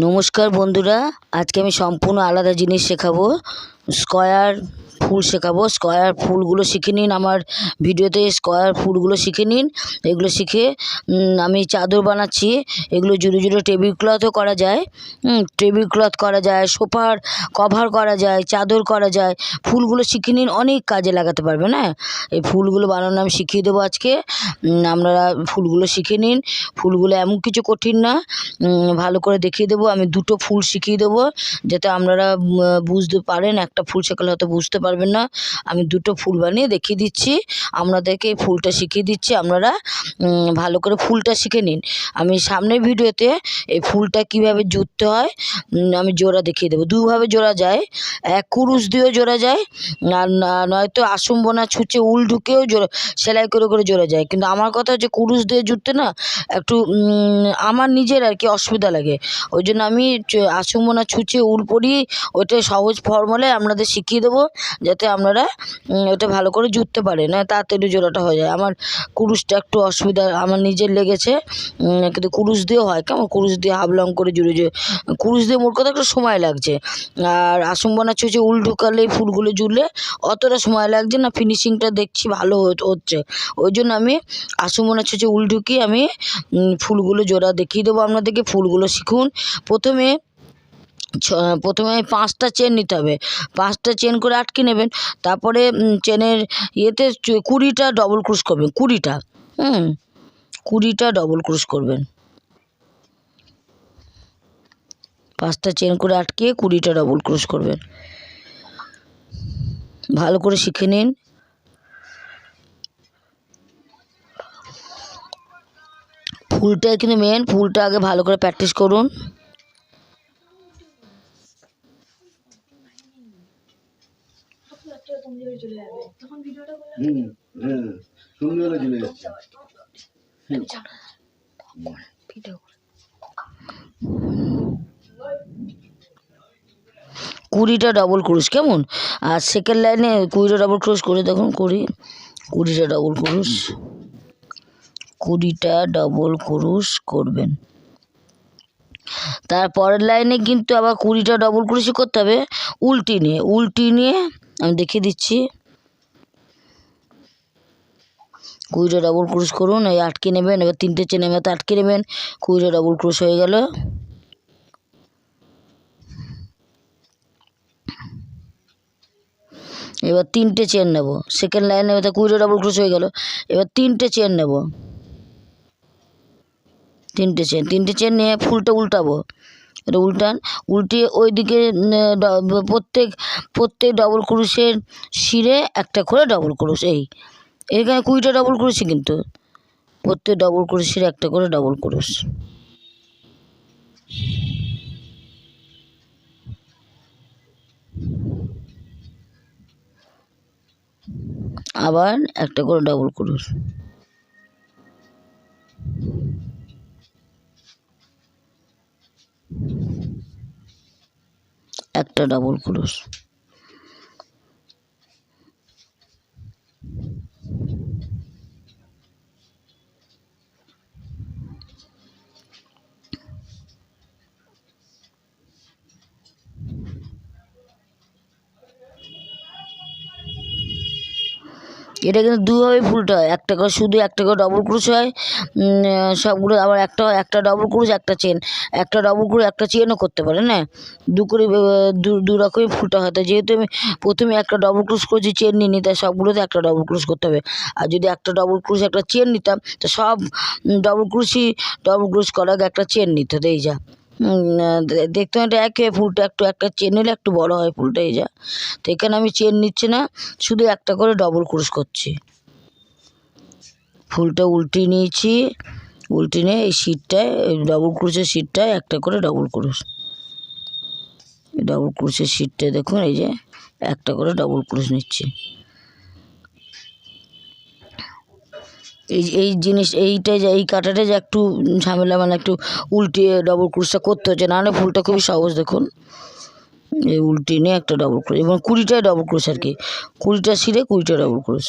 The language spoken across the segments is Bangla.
নমস্কার বন্ধুরা, আজকে আমি সম্পূর্ণ আলাদা জিনিস শেখাবো। স্কয়ার ফুল শেখাবো। স্কয়ার ফুলগুলো শিখে নিন, আমার ভিডিওতে স্কয়ার ফুলগুলো শিখে নিন। এগুলো শিখে আমি চাদর বানাচ্ছি। এগুলো জুড়ে জুড়ে টেবিল ক্লথও করা যায়, টেবিল ক্লথ করা যায়, সোফার কভার করা যায়, চাদর করা যায়। ফুলগুলো শিখে নিন, অনেক কাজে লাগাতে পারবেন। হ্যাঁ, এই ফুলগুলো বানানো আমি শিখিয়ে দেবো আজকে। আপনারা ফুলগুলো শিখে নিন। ফুলগুলো এমন কিছু কঠিন না, ভালো করে দেখিয়ে দেবো। আমি দুটো ফুল শিখিয়ে দেবো যাতে আপনারা বুঝতে পারেন। একটা ফুল শেখালে হয়তো বুঝতে পারবেন না। আমি দুটো ফুল বানিয়ে দেখিয়ে দিচ্ছি, আপনাদেরকে এই ফুলটা শিখিয়ে দিচ্ছি। আপনারা ভালো করে ফুলটা শিখে নিন। আমি সামনের ভিডিওতে এই ফুলটা কিভাবে জুড়তে হয় আমি জোড়া দেখিয়ে দেবো। দুভাবে জোড়া যায়, এক কুরুশ দিয়েও জোড়া যায়, আর নয়তো আসন বোনা ছুঁচে উল ঢুকেও জোড়া সেলাই করে করে জোড়া যায়। কিন্তু আমার কথা হচ্ছে কুরুশ দিয়ে জুড়তে না একটু আমার নিজের আর কি অসুবিধা লাগে। ওই জন্য আমি আসন বোনা ছুঁচে উল পরিয়ে ওইটা সহজ ফর্মুলায় আপনাদের শিখিয়ে দেবো, যাতে আপনারা ওটা ভালো করে জুড়তে পারেন। তাড়াতাড়ি জোড়াটা হয়ে যায়। আমার কুরুশটা একটু অসুবিধা আমার নিজের লেগেছে, কিন্তু কুরুশ দিয়েও হয়। কেমন কুরুশ দিয়ে হাবলং করে জুড়ে কুরুশ দিয়ে মোট কথা একটু সময় লাগছে। আর আসন বোনা ছুঁচে উল ঢুকালে ফুলগুলো জুড়লে অতটা সময় লাগছে না। ফিনিশিংটা দেখছি ভালো হচ্ছে। ওই জন্য আমি আসন বোনা ছুঁচে উল ঢুকিয়ে আমি ফুলগুলো জোড়া দেখিয়ে দেবো আপনাদেরকে। ফুলগুলো শিখুন। প্রথমে 5টা চেন নিতে হবে। 5টা চেন করে আটকে নেবেন। তারপরে চেনের ইয়েতে 20টা ডবল ক্রুশ করবেন। 20টা ডবল ক্রুশ করবেন। 5টা চেন করে আটকে 20টা ডবল ক্রুশ করবেন। ভালো করে শিখে নিন। ফুলটাই কিন্তু মেন, ফুলটা আগে ভালো করে প্র্যাকটিস করুন। কুড়িটা ডবল ক্রুশ কেমন। আর সেকেন্ড লাইনে 20টা ডবল ক্রুশ করে দেখুন। 20টা ডবল ক্রুশ, 20টা ডবল ক্রুশ করবেন। তারপরের লাইনে কিন্তু আবার 20টা ডবল ক্রুশই করতে হবে উল্টি নিয়ে। আমি দেখিয়ে দিচ্ছি। 20টা ডবল ক্রুশ করুন, এই আটকে নেবেন। এবার 3টে চেনের মতো আটকে নেবেন। 20টা ডবল ক্রুশ হয়ে গেল। এবার 3টে চেন নেব। সেকেন্ড লাইনে এবার 20টা ডবল ক্রুশ হয়ে গেল। এবার 3টে চেন নেব। 3টে চেন নিয়ে ফুলটা উল্টাবো। এটা উল্টিয়ে ওইদিকে প্রত্যেক ডবল ক্রুশের শিরে একটা করে ডবল ক্রুশ। এখানে 20টা ডবল ক্রুশই, কিন্তু প্রত্যেক ডবল ক্রুশের একটা করে ডবল ক্রুশ। আবার একটা করে ডবল ক্রুশ। একটা ডবল ক্রুশ। এটা কিন্তু দুভাবে ফুলটা হয়। একটা করে শুধু একটা করে ডবল ক্রুশ হয় সবগুলো। আবার একটা ডবল ক্রুশ একটা চেন, একটা ডবল ক্রুশ একটা চেনও করতে পারেন। হ্যাঁ, দু রকমই ফুলটা হয়। যেহেতু আমি প্রথমে একটা ডবল ক্রুশ করেছি, চেন নিয়ে তাই সবগুলোতে একটা ডবল ক্রুশ করতে হবে। আর যদি একটা ডবল ক্রুশ একটা চেন নিতাম তো সব ডবল ক্রুশ করার আগে একটা চেন নিতে হতো। এই যা দেখতে এটা একই ফুলটা, একটা চেন নিলে একটু বড় হয় ফুলটা। এই যা তো এখানে আমি চেন নিচ্ছি না, শুধু একটা করে ডবল ক্রুশ করছি। ফুলটা উল্টিয়ে নিয়েছি। উল্টিয়ে নিয়ে এই শিটটায়, ডবল ক্রুশের শিটটায় একটা করে ডবল ক্রুশ। ডবল ক্রুশের শিটটায় দেখুন এই যে একটা করে ডবল ক্রুশ নিচ্ছি। এই জিনিস এই কাটাটা যে একটু ঝামেলা, মানে একটু উল্টিয়ে ডবল ক্রুশটা করতে হচ্ছে, নাহলে ফুলটা খুবই সহজ। দেখুন এই উল্টিয়ে নিয়ে একটা ডবল ক্রুশ, এবং 20টায় ডবল ক্রুশ আর কি। 20টা শিরে 20টা ডবল ক্রুশ,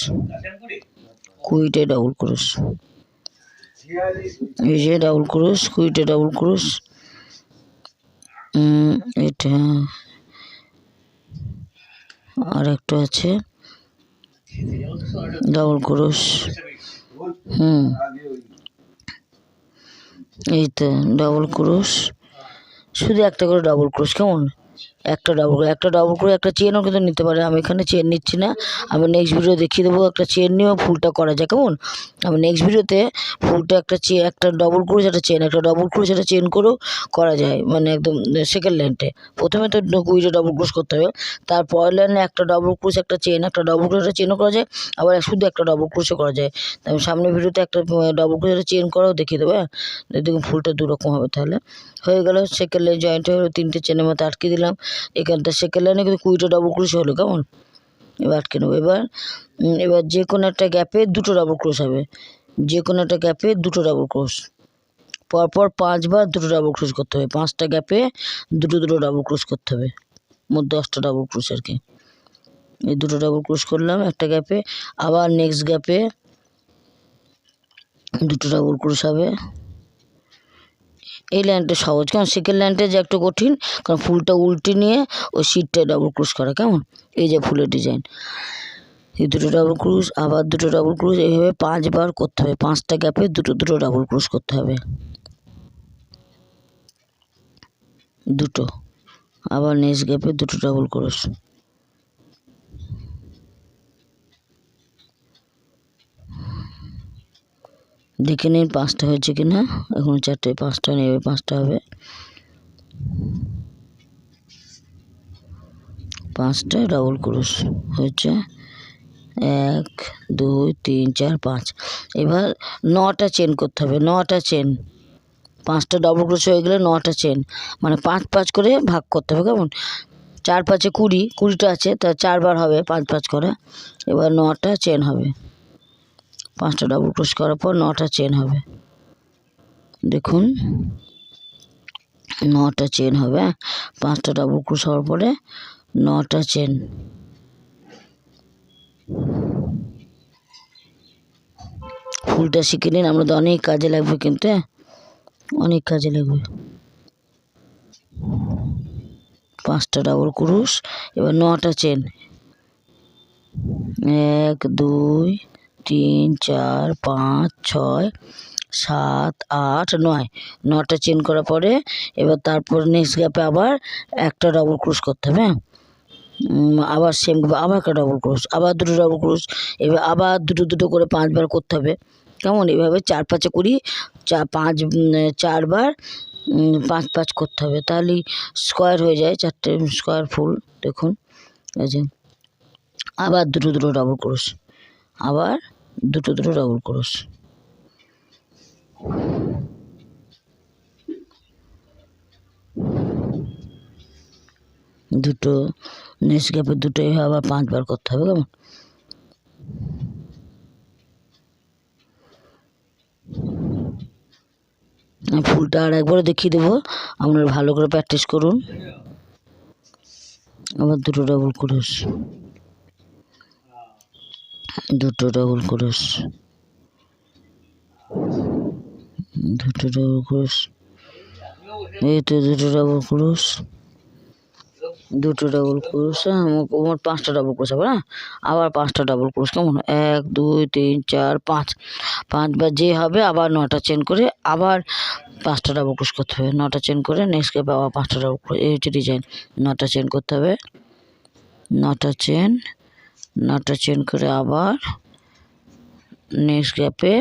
20টায় ডবল ক্রুশ। এই যে ডবল ক্রুশ, 20টা ডবল ক্রুশ। এটা আর একটা আছে ডাবল ক্রোশ। এই তো ডাবল ক্রোশ, শুধু একটা করে ডাবল ক্রোশ। কেমন? একটা ডাবল করে একটা চেনও কিন্তু নিতে পারে। আমি এখানে চেন নিচ্ছি না, আমি নেক্সট ভিডিও দেখিয়ে দেবো একটা চেন নিয়েও ফুলটা করা যায়। কেমন? আমি নেক্সট ভিডিওতে ফুলটা একটা ডাবল ক্রোশ একটা চেন, একটা ডাবল ক্রোশ একটা চেন করেও করা যায়, মানে একদম সেকেন্ড লাইনটে। প্রথমে তো কুড়িটা ডাবল ক্রোশ করতে হবে, তারপরের লাইনে একটা ডাবল ক্রোশ একটা চেন, একটা ডাবল ক্রোশ একটা চেনও করা যায়, আবার শুধু একটা ডাবল ক্রোশও করা যায়। আমি সামনের ভিডিওতে একটা ডাবল ক্রোশ একটা চেন করাও দেখিয়ে দেবো। হ্যাঁ, দেখুন ফুলটা দুরকম হবে। তাহলে হয়ে গেল, সেকেন্ড লাইন জয়েন্ট হয়ে গেলো, 3টে চেনের মতো আটকে দিলাম। এখানটা সেকেন্ড লাইনে কিন্তু 20টা ডাবল ক্রোশ হলো। কেমন? এবার আটকে নেবো। এবার যে কোনো একটা গ্যাপে 2টো ডাবল ক্রোশ হবে, যে কোনো একটা গ্যাপে 2টো ডাবল ক্রোশ, পরপর 5বার 2টো ডাবল ক্রোশ করতে হবে। 5টা গ্যাপে 2টো ডাবল ক্রোশ করতে হবে, মোট 10টা ডাবল ক্রোশ আর কি। এই 2টো ডাবল ক্রোশ করলাম একটা গ্যাপে, আবার নেক্সট গ্যাপে 2টো ডাবল ক্রোশ হবে। এই লাইনটা সহজ, কারণ সেকেন্ড লাইনটা যে একটু কঠিন, কারণ ফুলটা উল্টে নিয়ে ওই শীটটায় ডাবল ক্রোশ করা। কেমন? এই যে ফুলের ডিজাইন, এই 2টো ডাবল ক্রোশ, আবার 2টো ডাবল ক্রোশ, এইভাবে 5বার করতে হবে। 5টা গ্যাপে 2টো ডাবল ক্রোশ করতে হবে, 2টো, আবার নেক্সট গ্যাপে 2টো ডাবল ক্রোশ। দেখে নিন 5টা হয়েছে কিনা। এখন 4টে, 5টা নেবে, 5টা হবে। 5টা ডাবল ক্রোশ হয়েছে, 1 2 3 4 5। এবার 9টা চেন করতে হবে, 9টা চেন। 5টা ডাবল ক্রোশ হয়ে গেলে 9টা চেন, মানে 5 করে ভাগ করতে হবে। কেমন? 4 5 20, 20টা আছে, তা 4বার হবে 5 করে। এবার 9টা চেন হবে, 5টা ডাবল ক্রোশ করার পর 9টা চেন হবে। দেখুন 9টা চেন হবে। 5টা ডাবল ক্রোশ হওয়ার পরে 9টা চেন। ফুলটা শিখে নিন, আমরা তো অনেক কাজে লাগবে, কিন্তু অনেক কাজে লাগবে। 5টা ডাবল ক্রোশ, এবার 9টা চেন, 1 2 3 4 5 6 7 8 9, 9টা চেন করার পরে এবার তারপর নেক্সট গ্যাপে আবার একটা ডাবল ক্রোশ করতে হবে। আবার সেম আবার একটা ডাবল ক্রোশ, আবার 2টো ডাবল ক্রোশ, এবার আবার 2টো করে 5বার করতে হবে। কেমন? এভাবে 4 5 20, 4বার 5 করতে হবে, তাহলেই স্কোয়ার হয়ে যায়, 4টে স্কোয়ার ফুল। দেখুন এই যে, আবার 2টো ডাবল ক্রোশ, আবার 2টো ডাবল ক্রোশ। দুটো নেক্সট গ্যাপে 2টো আবার 5বার করতে হবে। কেমন? ফুলটা আর একবার দেখিয়ে দেবো, আপনারা ভালো করে প্র্যাকটিস করুন। আবার 2টো ডাবল ক্রোশ, 2টো ডাবল ক্রোশ, 2টো ডাবল ক্রোশ, এই তো 2টো ডাবল ক্রোশ, 2টো ডাবল ক্রোশ। মোট 5টা ডাবল ক্রোশ হবে না, আবার 5টা ডাবল ক্রোশ। কেমন? 1 2 3 4 5, 5বার যে হবে আবার 9টা চেন করে আবার 5টা ডাবল ক্রোশ করতে হবে। 9টা চেন করে নেক্সট গ্যাপে আবার 5টা ডাবল ক্রোশ। এই হচ্ছে ডিজাইন। 9টা চেন করতে হবে, 9টা চেন, 9টা চেন করে আবার নেক্সট গ্যাপে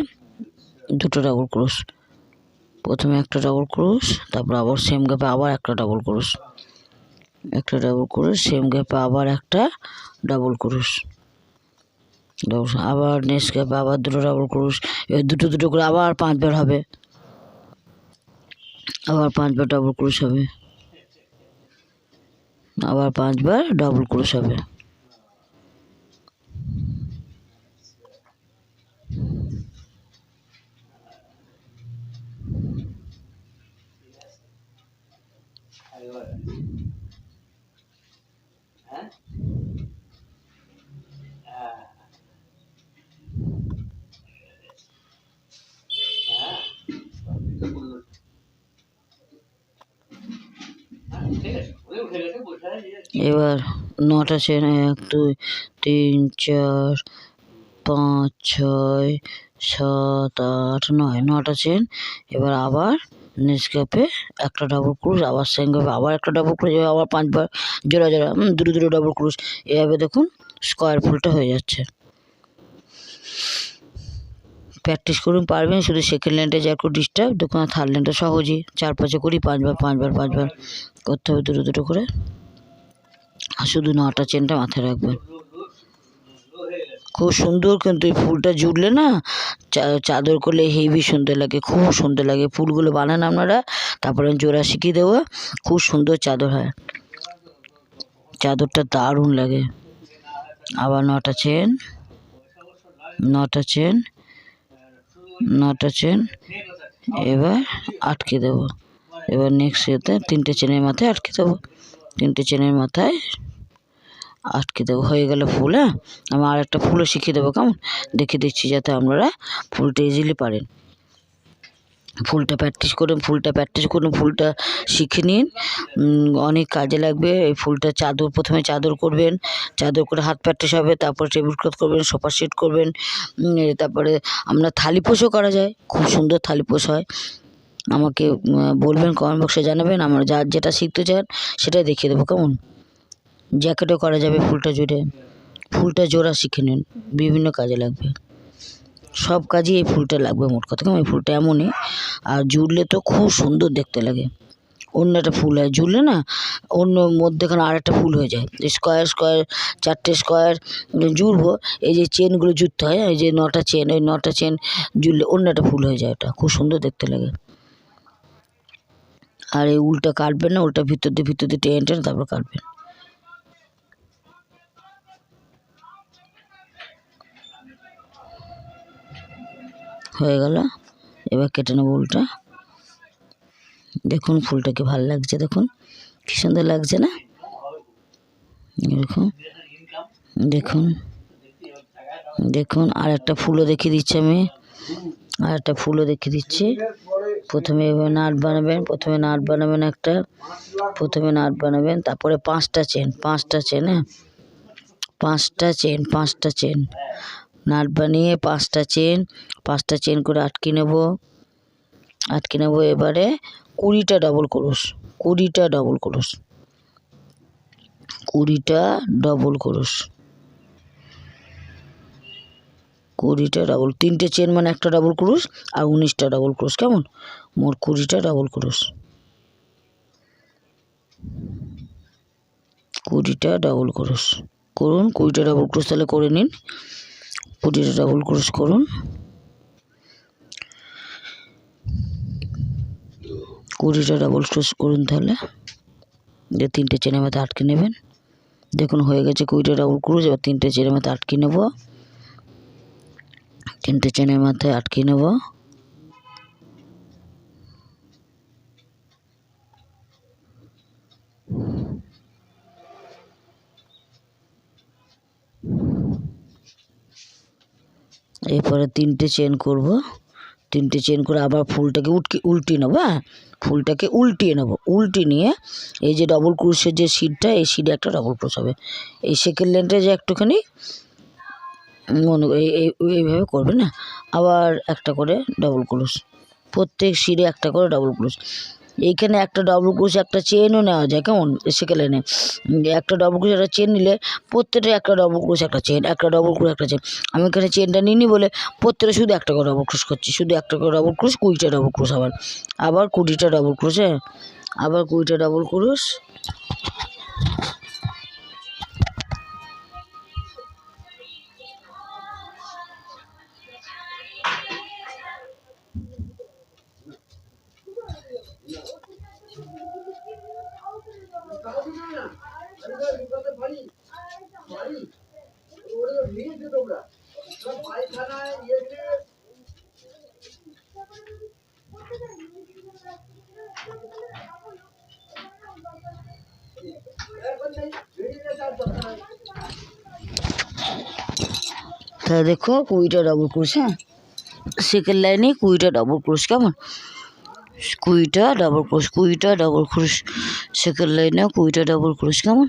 2টো ডাবল ক্রোশ। প্রথমে একটা ডাবল ক্রোশ, তারপর আবার সেম গ্যাপে আবার একটা ডাবল ক্রোশ, একটা ডাবল ক্রোশ, সেম গ্যাপে আবার একটা ডাবল ক্রোশ, আবার নেক্সট গ্যাপে আবার 2টো ডাবল ক্রোশ। এবার 2টো করে আবার 5বার হবে, আবার 5বার ডাবল ক্রোশ হবে, আবার 5বার ডাবল ক্রোশ হবে। এবার 9টা চেন, 1 2 3 4 5 6 7 8 9, 9টা চেন। এবার আবার নেসক্যাফে একটা ডাবল ক্রুশ, আবার সেঙ্গাপে আবার একটা ডাবল ক্রুশ, আবার 5বার জোড়া জোড়া দুটো দুটো ডাবল ক্রুশ। এভাবে দেখুন স্কোয়ার ফুলটা হয়ে যাচ্ছে। প্র্যাকটিস করুন, পারবেন। শুধু সেকেন্ড লাইনটা যা একটু ডিস্টার্ব, দেখুন থার্ড লাইনটা সহজেই 4 5 করি, 5বার করতে হবে দুটো দুটো করে। আর শুধু 9টা চেনটা মাথায় রাখবেন। খুব সুন্দর, কিন্তু এই ফুলটা জুড়লে না চাদর করলে হেভি সুন্দর লাগে, খুব সুন্দর লাগে। ফুলগুলো বানান আপনারা, তারপরে জোড়া শিখিয়ে দেবো, খুব সুন্দর চাদর হয়, চাদরটা দারুণ লাগে। আবার 9টা চেন, 9টা চেন, 9টা চেন। এবার আটকে দেবো। এবার নেক্সট ইয়েতে 3টে চেনের মাথায় আটকে দেবো, 3টে চেনের মাথায় আটকে দেবো। হয়ে গেল ফুল। হ্যাঁ, আমি আর একটা ফুলও শিখিয়ে দেবো, কেমন দেখে দিচ্ছি, যাতে আপনারা ফুলটা ইজিলি পারেন। ফুলটা প্র্যাকটিস করুন, ফুলটা শিখে নিন, অনেক কাজে লাগবে। এই ফুলটা চাদর, প্রথমে চাদর করবেন, চাদর করে হাত প্র্যাকটিস হবে, তারপর টেবিল ক্লথ করবেন, সোফা সেট করবেন, তারপরে আমরা থালিপোষও করা যায়, খুব সুন্দর থালিপোষ হয়। আমাকে বলবেন, কমেন্ট বক্সে জানাবেন, আমরা যার যেটা শিখতে চান সেটাই দেখিয়ে দেবো, কেমন। জ্যাকেটও করা যাবে ফুলটা জুড়ে। ফুলটা জোড়া শিখে নিন, বিভিন্ন কাজে লাগবে, সব কাজে এই ফুলটা লাগবে। মোট কথা, এই ফুলটা এমনই, আর জুড়লে তো খুব সুন্দর দেখতে লাগে। অন্য একটা ফুল হয়, জুড়লে না অন্য মধ্যেখানে আর একটা ফুল হয়ে যায়। স্কোয়ার 4টে স্কোয়ার জুড়বো, এই যে চেনগুলো জুড়তে হয়, এই যে 9টা চেন, ওই 9টা চেন জুড়লে অন্য একটা ফুল হয়ে যায়, ওটা খুব সুন্দর দেখতে লাগে। আর এই উলটা কাটবেন না, উলটা ভিতর দিয়ে টেনে তারপর কাটবেন। হয়ে গেল। এবার কেটে নেবো উলটা। দেখুন ফুলটাকে ভালো লাগছে, দেখুন কি সুন্দর লাগছে না, এরকম। দেখুন আর একটা ফুলও দেখিয়ে দিচ্ছি আমি, প্রথমে এবার নাট বানাবেন, প্রথমে নাট বানাবেন, তারপরে 5টা চেন, হ্যাঁ 5টা চেন নাট বানিয়ে 5টা চেন করে আটকে নেব। এবারে 20টা ডাবল ক্রোশ, 20টা ডাবল, 3টে চেন মানে একটা ডাবল ক্রোশ আর 19টা ডাবল ক্রোশ, কেমন, মোট 20টা ডাবল ক্রোশ, 20টা ডাবল ক্রোশ করুন। 20টা ডাবল ক্রোশ তাহলে করে নিন, 20টা ডাবল ক্রোশ করুন। 20টা ডাবল ক্রোশ করুন তাহলে। 3টে চেনের মধ্যে আটকে নেবেন। দেখুন হয়ে গেছে 20টা ডাবল ক্রোশ। এবার 3টে চেনের মধ্যে আটকে নেব, 3টে চেনের মাথায় আটকে নেব। এরপরে 3টে চেন করব, 3টে চেন করে আবার ফুলটাকে উল্টিয়ে নেবো। হ্যাঁ, ফুলটাকে উল্টিয়ে নেব, নিয়ে এই যে ডবল ক্রোশের যে সিটটা, এই সিটে একটা ডবল ক্রোশ হবে। এই সেকেন্ড লাইনটা যে একটুখানি এইভাবে করবে না, আবার একটা করে ডবল ক্রোশ, প্রত্যেক সিটে একটা করে ডবল ক্রোশ। এইখানে একটা ডবল ক্রোশ একটা চেনও নেওয়া যায়, কেমন, সেকেন্ড লাইনে একটা ডবল ক্রোশ একটা চেন নিলে প্রত্যেকটা একটা ডবল ক্রোশ একটা চেন, একটা ডবল ক্রোশ একটা চেন। আমি এখানে চেনটা নিইনি বলে প্রত্যেকটা শুধু একটা করে ডবল ক্রোশ করছি, শুধু একটা করে ডবল ক্রোশ, 20টা ডবল ক্রোশ, আবার 20টা ডবল ক্রোশ। হ্যাঁ, আবার 20টা ডবল ক্রোশ। তাহলে দেখো 20টা ডবল ক্রোশ। হ্যাঁ, সেকেন্ড লাইনে 20টা ডবল ক্রোশ, কেমন, 20টা ডবল ক্রোশ, সেকেন্ড লাইনে 20টা ডাবল ক্রোশ, কেমন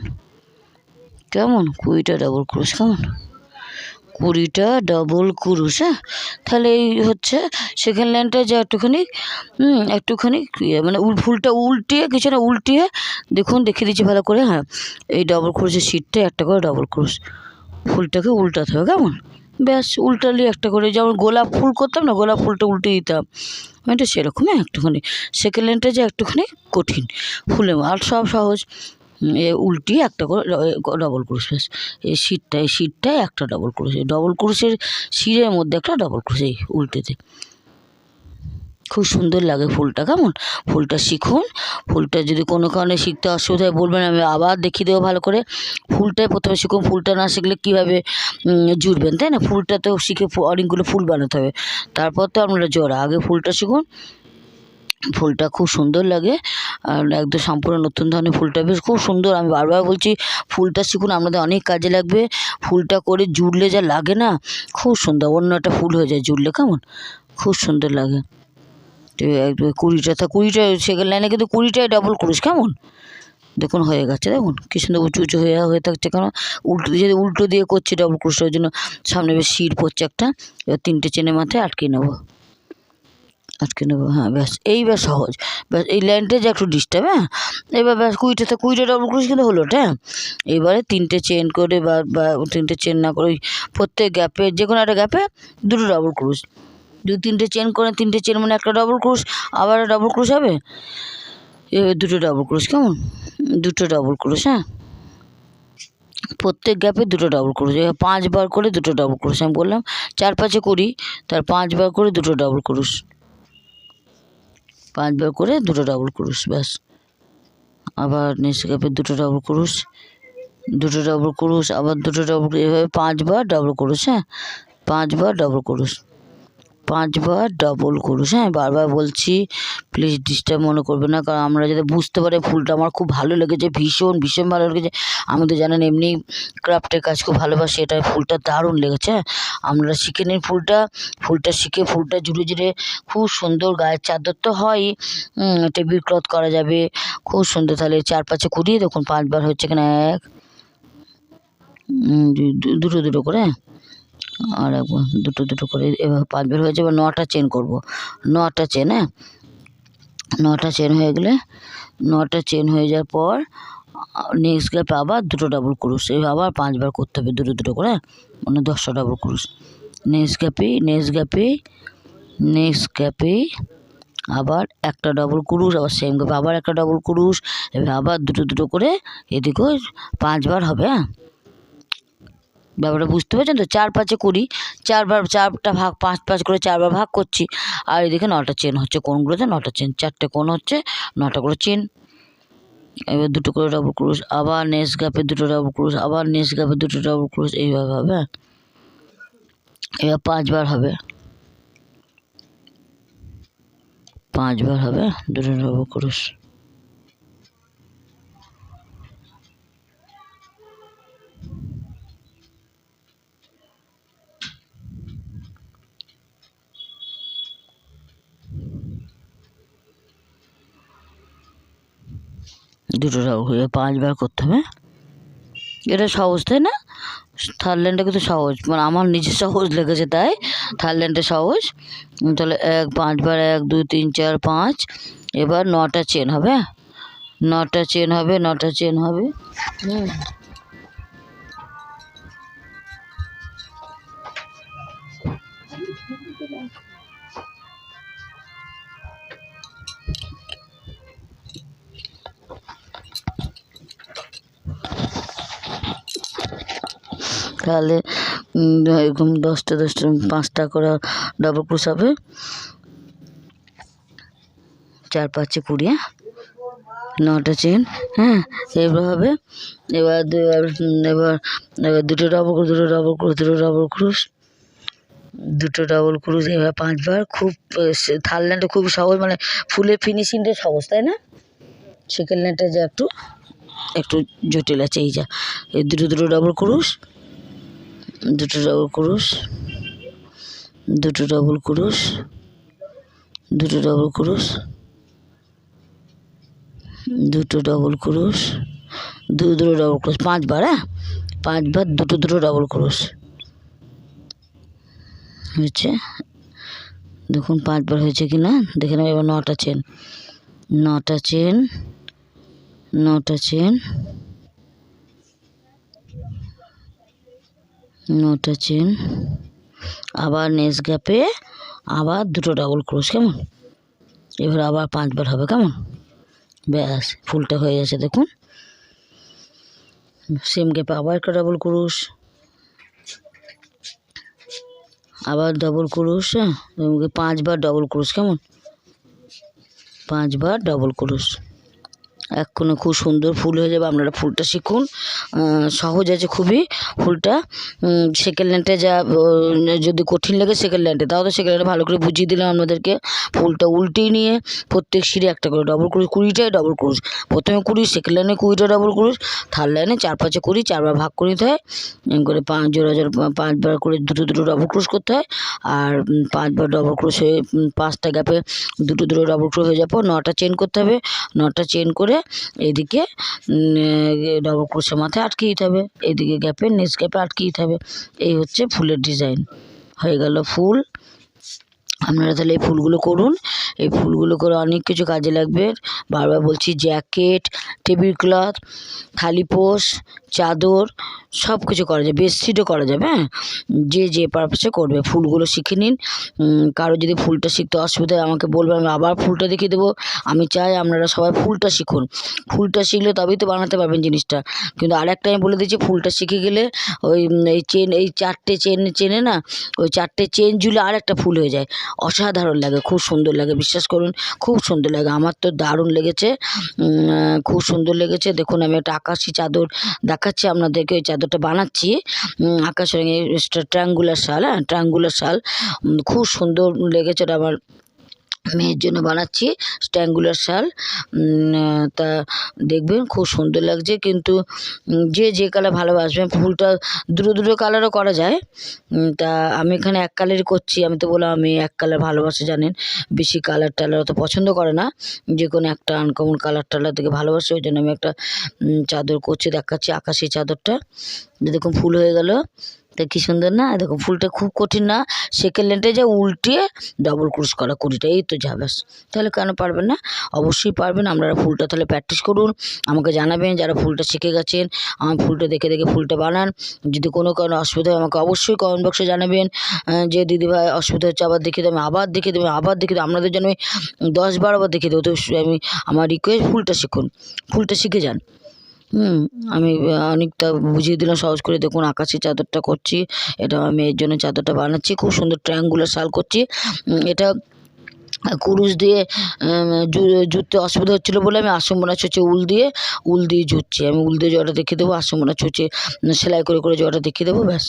কেমন 20টা ডাবল ক্রোশ, কেমন 20টা ডাবল ক্রোশ। হ্যাঁ, তাহলে এই হচ্ছে সেকেন্ড লাইনটা যে একটুখানি মানে ফুলটা উল্টিয়ে কিছু না উল্টিয়ে দেখুন, দেখিয়ে দিচ্ছি ভালো করে। হ্যাঁ, এই ডাবল ক্রোশের শিটটা একটা করে ডাবল ক্রোশ, ফুলটাকে উল্টাতে হবে, কেমন ব্যাস উল্টালি একটা করে, যেমন গোলাপ ফুল করতাম না, গোলাপ ফুলটা উল্টে দিতাম, এটা সেরকমই একটুখানি। সেকেন্ড লাইনটা যে একটুখানি কঠিন, ফুলে আর সব সহজ। উল্টিয়ে একটা করে ডবল ক্রোশ, ব্যাস এই শিরটায় একটা ডবল ক্রোশ, এই ডবল ক্রোশের শিরের মধ্যে একটা ডবল ক্রোশ, এই উল্টেতে খুব সুন্দর লাগে ফুলটা, কেমন ফুলটা শিখুন। ফুলটা যদি কোনো কারণে শিখতে অসুবিধা হয় বলবেন, আমি আবার দেখিয়ে দেবো ভালো করে। ফুলটাই প্রথমে শিখুন, ফুলটা না শিখলে কীভাবে জুড়বেন, তাই না? ফুলটা তো শিখে অনেকগুলো ফুল বানাতে হবে, তারপর তো আপনারা জোড়া, আগে ফুলটা শিখুন। ফুলটা খুব সুন্দর লাগে আর একদম সম্পূর্ণ নতুন ধরনের ফুলটা, বেশ খুব সুন্দর। আমি বারবার বলছি ফুলটা শিখুন, আপনাদের অনেক কাজে লাগবে। ফুলটা করে জুড়লে যা লাগে না, খুব সুন্দর, অন্য একটা ফুল হয়ে যায় জুড়লে, কেমন খুব সুন্দর লাগে। 20টা সেকেন্ড লাইনে কিন্তু 20টাই ডাবল ক্রোশ, কেমন দেখুন হয়ে গেছে, দেখুন কি সুন্দর উঁচু উঁচু হয়ে থাকছে, কেন উল্টো দিয়ে করছি ডাবল ক্রোশ, ওই জন্য সামনে বেশ শির পড়ছে একটা। এবার 3টে চেনের মাথায় আটকে নেবো। হ্যাঁ ব্যাস, এইবার সহজ। ব্যাস এই লাইনটা যে একটু ডিস্টার্ব, হ্যাঁ এবার ব্যাস 20টা ডাবল ক্রোশ কিন্তু হলো, হ্যাঁ এবারে 3টে চেন করে বা 3টে চেন না করে প্রত্যেক গ্যাপে যে কোনো একটা গ্যাপে 2টো ডাবল ক্রোশ, 2-3টে চেন করে, 3টে চেন মানে একটা ডাবল ক্রোশ, আবার ডাবল ক্রোশ হবে, এবার 2টো ডাবল ক্রোশ, কেমন 2টো ডাবল ক্রোশ। হ্যাঁ, প্রত্যেক গ্যাপে 2টো ডাবল ক্রোশ, এবার 5বার করে 2টো ডাবল ক্রোশ। আমি বললাম 4-5-এ 20, তার 5বার করে 2টো ডাবল ক্রোশ, 5বার করে 2টো ডাবল ক্রোশ, ব্যাস আবার নেক্সট গ্যাপে 2টো ডাবল ক্রোশ, 2টো ডাবল ক্রোশ, আবার 2টো ডাবল, এভাবে 5বার ডাবল ক্রোশ। হ্যাঁ, 5বার ডাবল ক্রোশ, 5বার ডাবল ক্রোশ। হ্যাঁ, বারবার বলছি প্লিজ ডিস্টার্ব মনে করবে না, কারণ আমরা যাতে বুঝতে পারি। ফুলটা আমার খুব ভালো লেগেছে, ভীষণ ভীষণ ভালো লেগেছে। আমি তো জানেন এমনি ক্রাফটের কাজ খুব ভালোবাসি, এটা ফুলটা দারুণ লেগেছে। হ্যাঁ, আপনারা শিখে নিন ফুলটা শিখে ফুলটা জুড়ে জুড়ে খুব সুন্দর গায়ের চাদর তো হয়ই, টেবিল ক্লথ করা যাবে খুব সুন্দর। তাহলে 4-5-এ 20, দেখুন 5বার হচ্ছে কিনা, 1 2টো করে, আর একবার 2টো করে, এবার 5বার হয়ে যাবে। 9টা চেন করবো, 9টা চেন। হ্যাঁ, 9টা চেন হয়ে গেলে, 9টা চেন হয়ে যাওয়ার পর নেক্সট গ্যাপে আবার 2টো ডাবল ক্রোশ, এবার আবার 5বার করতে হবে 2টো করে, মানে 10টা ডাবল ক্রোশ। নেক্সট গ্যাপে আবার একটা ডাবল ক্রোশ, আবার সেম গ্যাপে আবার একটা ডাবল ক্রোশ, এবার আবার 2টো করে, এদিকেও 5বার হবে। হ্যাঁ, ব্যাপারটা বুঝতে পারছেন তো? 4-5-এ 20, 4বার 4টা ভাগ, 5-5 করে 4বার ভাগ করছি, আর এদিকে 9টা চেন হচ্ছে, কোনগুলোতে 9টা চেন, 4টে কোন হচ্ছে 9টা করে চেন। এবার 2টো করে ডাবল ক্রোশ, আবার নেক্সট গ্যাপে 2টো ডাবল ক্রোশ, আবার নেক্সট গ্যাপে 2টো ডাবল ক্রোশ, এইভাবে হবে। এবার 5বার হবে, 5বার হবে 2টো ডাবল ক্রোশ। দুটো ডাবল ক্রোশ 5বার করতে হবে। এটা সহজ, তাই না? থার্ড লাইনটা কিন্তু সহজ, মানে আমার নিজে সহজ লেগেছে তাই থার্ড লাইনটা সহজ। তাহলে 5বার 1 2 3 4 5, এবার 9টা চেন হবে, 9টা চেন হবে, 9টা চেন হবে। তাহলে এরকম 10টা 5টা করে ডাবল ক্রোশ হবে, 4-5-এ 20। 9টা চেন। হ্যাঁ, এবার হবে, এবার 2টো ডাবল ক্রোশ, 2টো ডাবল ক্রোশ, 2টো ডাবল ক্রোশ, 2টো ডাবল ক্রোশ, এবার 5বার। খুব থার্ড লাইনটা খুব সহজ, মানে ফুলের ফিনিশিংটা সহজ, তাই না? সেকেন্ড লাইনটা যে একটু জটিল আছে, এই যা এই 2টো ডাবল ক্রোশ, 2টো ডাবল ক্রোশ, 2টো ডাবল ক্রোশ, 2টো ডাবল ক্রোশ, দুটো ডবল ক্রোশ, দুটো ডবল ক্রোশ, 5বার। হ্যাঁ, 5বার দুটো ডবল ক্রোশ হয়েছে। দেখুন 5বার হয়েছে কি না দেখে নেব। এবার 9টা চেন, 9টা চেন, 9টা চেন, 9টা চেন, আবার নেক্সট গ্যাপে আবার দুটো ডবল ক্রোশ। কেমন? এবার আবার 5বার হবে। কেমন? ব্যাস, ফুলটা হয়ে গেছে। দেখুন সেম গ্যাপে আবার একটা ডবল ক্রোশ, আবার ডবল ক্রোশ। হ্যাঁ, 5বার ডবল ক্রোশ। কেমন? 5বার ডবল ক্রোশ। এক্ষুনি খুব সুন্দর ফুল হয়ে যাবে। আপনারা ফুলটা শিখুন, সহজ আছে খুবই ফুলটা। সেকেন্ড ল্যান্ডে যা যদি কঠিন লাগে সেকেন্ড ল্যান্ডে, তাও তো সেকেন্ড ল্যান্ডে ভালো করে বুঝিয়ে দিলাম আপনাদেরকে। ফুলটা উল্টিয়ে নিয়ে প্রত্যেক সিঁড়ি একটা করে ডবল ক্রোশ, 20টাই ডবল ক্রোশ। প্রথমে 20, সেকেন্ড লাইনে 20টা ডবল ক্রোশ, থার্ড লাইনে 4-5-এ 20, 4বার ভাগ করে নিতে হয়। করে 5 জোড়া 5বার করে দুটো ডবল ক্রোশ করতে হয়। আর 5বার ডবল ক্রোশ হয়ে 5টা গ্যাপে দুটো ডবল ক্রোশ হয়ে যাবো। 9টা চেন করতে হবে। 9টা চেন করে এদিকে ডবল ক্রোশের মাথায় আটকে দিতে হবে, এদিকে গ্যাপে নেক্সট গ্যাপে আটকে দিতে হবে। এই হচ্ছে ফুলের ডিজাইন। হয়ে গেল ফুল। আপনারা তাহলে এই ফুলগুলো করুন। এই ফুলগুলো করে অনেক কিছু কাজে লাগবে। বারবার বলছি, জ্যাকেট, টেবিল ক্লথ, থালিপোষ, চাদর সব কিছু করা যায়, বেডশিটও করা যাবে। হ্যাঁ, যে পারপাসে করবে ফুলগুলো শিখে নিন। কারো যদি ফুলটা শিখতে অসুবিধা হয় আমাকে বলবেন, আমি আবার ফুলটা দেখিয়ে দেবো। আমি চাই আপনারা সবাই ফুলটা শিখুন। ফুলটা শিখলে তবেই তো বানাতে পারবেন জিনিসটা। কিন্তু আরেকটা আমি বলে দিচ্ছি, ফুলটা শিখে গেলে ওই এই চেন, এই 4টে চেনে না, ওই 4টে চেন ঝুলে আর একটা ফুল হয়ে যায়। অসাধারণ লাগে, খুব সুন্দর লাগে, বিশ্বাস করুন খুব সুন্দর লাগে। আমার তো দারুণ লেগেছে, খুব সুন্দর লেগেছে। দেখুন আমি একটা আকাশি চাদর দেখাচ্ছি আপনাদেরকে। ওই চাদরটা বানাচ্ছি আকাশ রঙের ট্রায়াঙ্গুলার শাল। হ্যাঁ, ট্রায়াঙ্গুলার শাল খুব সুন্দর লেগেছে। ওটা আমার মেয়ের জন্য বানাচ্ছি ট্রায়াঙ্গুলার শাল। তা দেখবেন খুব সুন্দর লাগছে। কিন্তু যে কালার ভালোবাসবেন, ফুলটা দুটো কালারও করা যায়। তা আমি এখানে এক কালারই করছি। আমি তো বললাম আমি এক কালার ভালোবাসে, জানেন বেশি কালার টালার অত পছন্দ করে না, যে কোনো একটা আনকমন কালার টালার থেকে ভালোবাসে। ওই জন্য আমি একটা চাদর করছি, দেখাচ্ছি আকাশি চাদরটা। দেখুন ফুল হয়ে গেল, তা কি সুন্দর না? দেখুন ফুলটা খুব কঠিন না। সেকেন্ড ল্যান্ডে যা উল্টিয়ে ডবল ক্রোশ করা 20টা, এই তো যা। ব্যাস, তাহলে কেন পারবেন না? অবশ্যই পারবেন। আপনারা ফুলটা তাহলে প্র্যাকটিস করুন, আমাকে জানাবেন যারা ফুলটা শিখে গেছেন। আমার ফুলটা দেখে ফুলটা বানান। যদি কোনো কারণে অসুবিধা হয় আমাকে অবশ্যই কমেন্ট বক্সে জানাবেন, যে দিদিভাই অসুবিধা হচ্ছে, আবার দেখিয়ে দেবেন, আবার দেখিয়ে দেবেন, আবার দেখিয়ে দেবেন। আপনাদের জন্য আমি 10-12 বার দেখিয়ে দেবো। তো আমি আমার রিকোয়েস্ট, ফুলটা শিখুন, ফুলটা শিখে যান। আমি অনেকটা বুঝিয়ে দিলাম সহজ করে। দেখুন আকাশি চাদরটা করছি, এটা আমার মেয়ের জন্য চাদরটা বানাচ্ছি। খুব সুন্দর ট্রায়াঙ্গুলার শাল করছি। এটা কুরুশ দিয়ে জুততে অসুবিধা হচ্ছিলো বলে আমি আসমোনা ছুঁচে উল দিয়ে জুতছি। আমি উল দিয়ে জোড়াটা দেখিয়ে দেবো, আসমোনা ছুঁচে সেলাই করে জোড়াটা দেখিয়ে দেবো। ব্যাস।